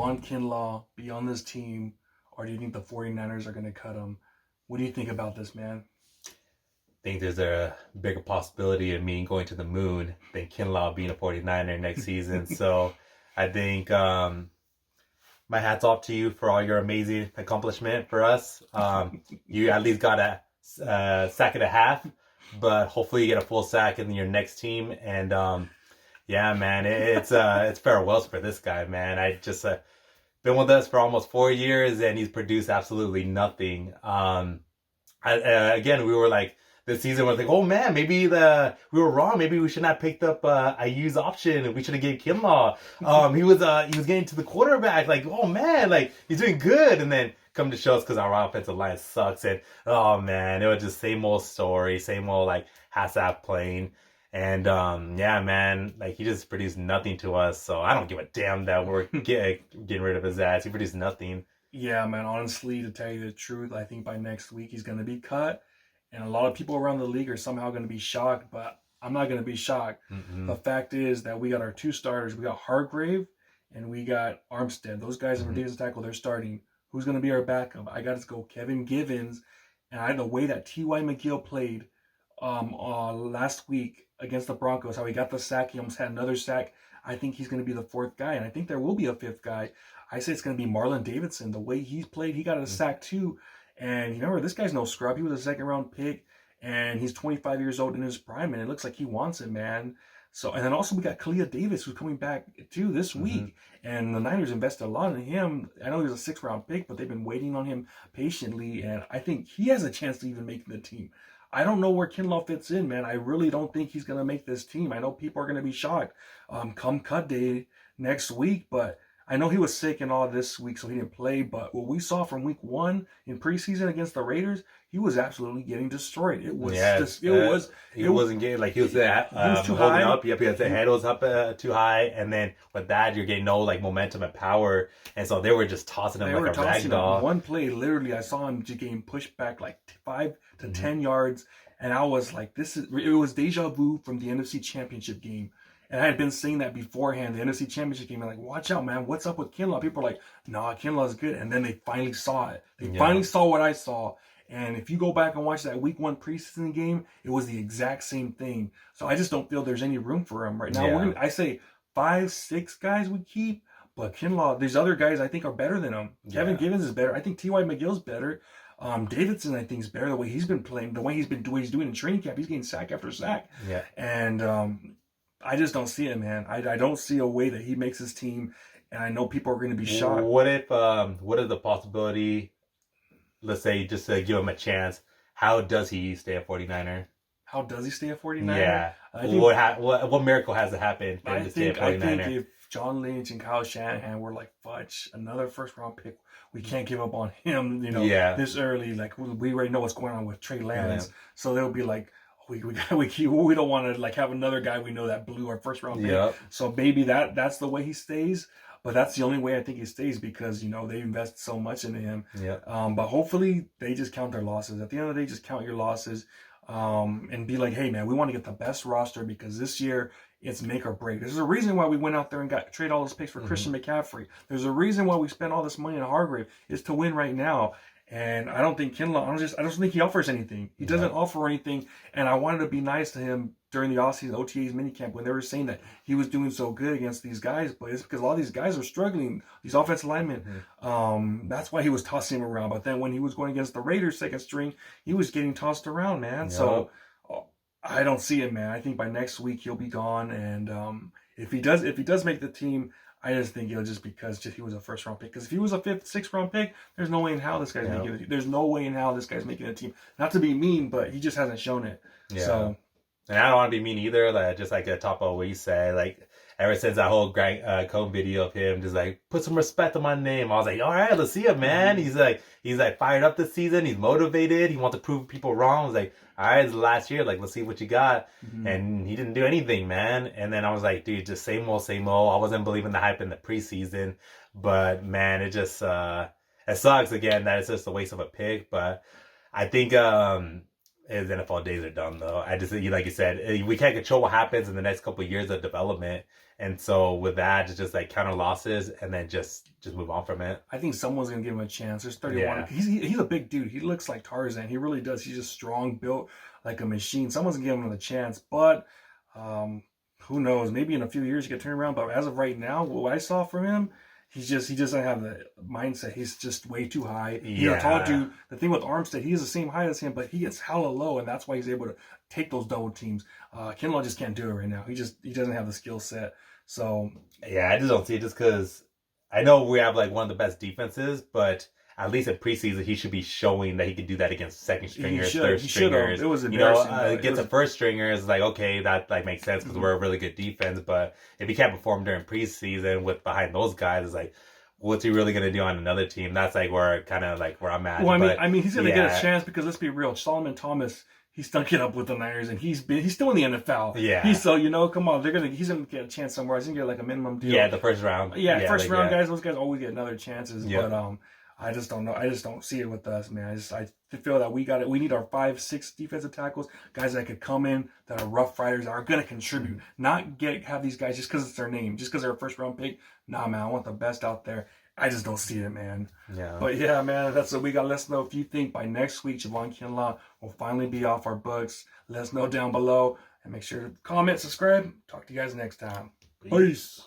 Javon Kinlaw be on this team, or do you think the 49ers are going to cut him? What do you think about this, man? Think there's a bigger possibility of me going to the moon than Kinlaw being a 49er next season. So I think my hat's off to you for all your amazing accomplishment for us. You at least got a sack and a half, but hopefully you get a full sack in your next team. And yeah, man, it's farewells for this guy, man. I just been with us for almost 4 years, and he's produced absolutely nothing. Again, we were like, this season was like, oh man, maybe we were wrong. Maybe we should not have picked up IU's option, and we should have gave Kinlaw. He was getting to the quarterback. Like, oh man, like he's doing good, and then come to show us because our offensive line sucks, and oh man, it was just same old story, same old like half-ass playing, and yeah, man, like he just produced nothing to us. So I don't give a damn that we're getting rid of his ass. He produced nothing. Yeah, man, honestly, to tell you the truth, I think by next week he's going to be cut. And a lot of people around the league are somehow going to be shocked, but I'm not going to be shocked. Mm-mm. The fact is that we got our two starters. We got Hargrave and we got Armstead. Those guys in our defensive tackle, they're starting. Who's going to be our backup? I got to go Kevin Givens. And the way that T.Y. McGill played last week against the Broncos, how he got the sack, he almost had another sack. I think he's going to be the fourth guy, and I think there will be a fifth guy. I say it's going to be Marlon Davidson. The way he's played, he got a sack too. And you remember, this guy's no scrub. He was a second-round pick, and he's 25 years old in his prime, and it looks like he wants it, man. So, and then also we got Kalia Davis, who's coming back too this week, and the Niners invested a lot in him. I know he was a 6th-round pick, but they've been waiting on him patiently, and I think he has a chance to even make the team. I don't know where Kinlaw fits in, man. I really don't think he's going to make this team. I know people are going to be shocked come cut day next week, but I know he was sick and all this week, so he didn't play. But what we saw from week 1 in preseason against the Raiders, he was absolutely getting destroyed. It was he wasn't getting like he was too holding high. up. Yep, his head was up too high, and then with that you're getting no like momentum and power, and so they were just tossing him like a rag doll. One play, literally, I saw him just getting pushed back like 5 to 10 yards, and I was like, it was deja vu from the NFC Championship game. And I had been saying that beforehand, the NFC Championship game. I'm like, watch out, man. What's up with Kinlaw? People are like, nah, Kinlaw's good. And then they finally saw it. They finally saw what I saw. And if you go back and watch that week 1 preseason game, it was the exact same thing. So I just don't feel there's any room for him right now. I say 5, 6 guys we keep. But Kinlaw, these other guys I think are better than him. Kevin Givens is better. I think T.Y. McGill's better. Davidson, I think, is better. The way he's been playing, the way he's doing in training camp, he's getting sack after sack. Yeah. And I just don't see it, man. I don't see a way that he makes his team, and I know people are going to be shocked. What if the possibility, let's say, just to give him a chance, how does he stay a 49er? How does he stay a 49er? Yeah. What miracle has to happen for him to stay a 49er? I think if John Lynch and Kyle Shanahan were like, fudge, another 1st-round pick, we can't give up on him, this early. Like, we already know what's going on with Trey Lance. Yeah. So they'll be like, we don't want to like have another guy we know that blew our 1st-round pick. Yep. So maybe that's the way he stays. But that's the only way I think he stays because, they invest so much into him. Yep. But hopefully they just count their losses. At the end of the day, just count your losses and be like, hey, man, we want to get the best roster because this year it's make or break. There's a reason why we went out there and trade all those picks for Christian McCaffrey. There's a reason why we spent all this money on Hargrave is to win right now. And I don't think Kinlaw, I don't think he offers anything. He doesn't offer anything. And I wanted to be nice to him during the offseason OTAs minicamp when they were saying that he was doing so good against these guys. But it's because a lot of these guys are struggling, these offensive linemen. That's why he was tossing him around. But then when he was going against the Raiders 2nd string, he was getting tossed around, man. Yep. So I don't see it, man. I think by next week he'll be gone. And if he does make the team, I just think it'll just because he was a 1st-round pick. Because if he was a 5th, 6th-round pick, there's no way in how this guy's making it. There's no way in how this guy's making a team. Not to be mean, but he just hasn't shown it. Yeah. So, and I don't want to be mean either. Like just like a top of what you say, like ever since that whole Grant Cohn video of him just like put some respect on my name, I was like, all right, let's see him, man. He's like fired up this season. He's motivated. He wants to prove people wrong. I was like, all right, it's the last year. Like, let's see what you got. And he didn't do anything, man. And then I was like, dude, just same old, same old. I wasn't believing the hype in the preseason, but man, it just it sucks again that it's just a waste of a pick. But I think his NFL days are done, though. I just, like you said, we can't control what happens in the next couple of years of development. And so with that, it's just like counter losses and then just move on from it. I think someone's gonna give him a chance. There's 31. Yeah. He's a big dude. He looks like Tarzan. He really does. He's just strong, built like a machine. Someone's gonna give him another chance, but who knows? Maybe in a few years he could turn around. But as of right now, what I saw from him, he doesn't have the mindset. He's just way too high. He's a tall dude. The thing with Armstead, he is the same height as him, but he gets hella low, and that's why he's able to take those double teams. Kinlaw just can't do it right now. He doesn't have the skill set. So yeah, I just don't see it, just because I know we have like one of the best defenses, but at least in preseason he should be showing that he can do that against second stringers, third stringers. It was embarrassing. Against the first stringers, like okay, that like makes sense because we're a really good defense. But if he can't perform during preseason with behind those guys, it's like, what's he really gonna do on another team? That's like where kind of like where I'm at. Well, I mean, he's gonna get a chance because let's be real, Solomon Thomas. He stunk it up with the Niners, and he's still in the NFL. Yeah. He's so come on, he's gonna get a chance somewhere. He's gonna get like a minimum deal. Yeah, the first round. Yeah, first round guys. Those guys always get another chances. Yeah. But I just don't know. I just don't see it with us, man. I feel that we need our 5-6 defensive tackles, guys that could come in that are rough riders that are gonna contribute. Not have these guys just because it's their name, just because they're a first round pick. Nah, man, I want the best out there. I just don't see it, man. Yeah. But yeah, man, that's what we got. Let us know if you think by next week Javon Kinlaw will finally be off our books. Let us know down below. And make sure to comment, subscribe. Talk to you guys next time. Peace.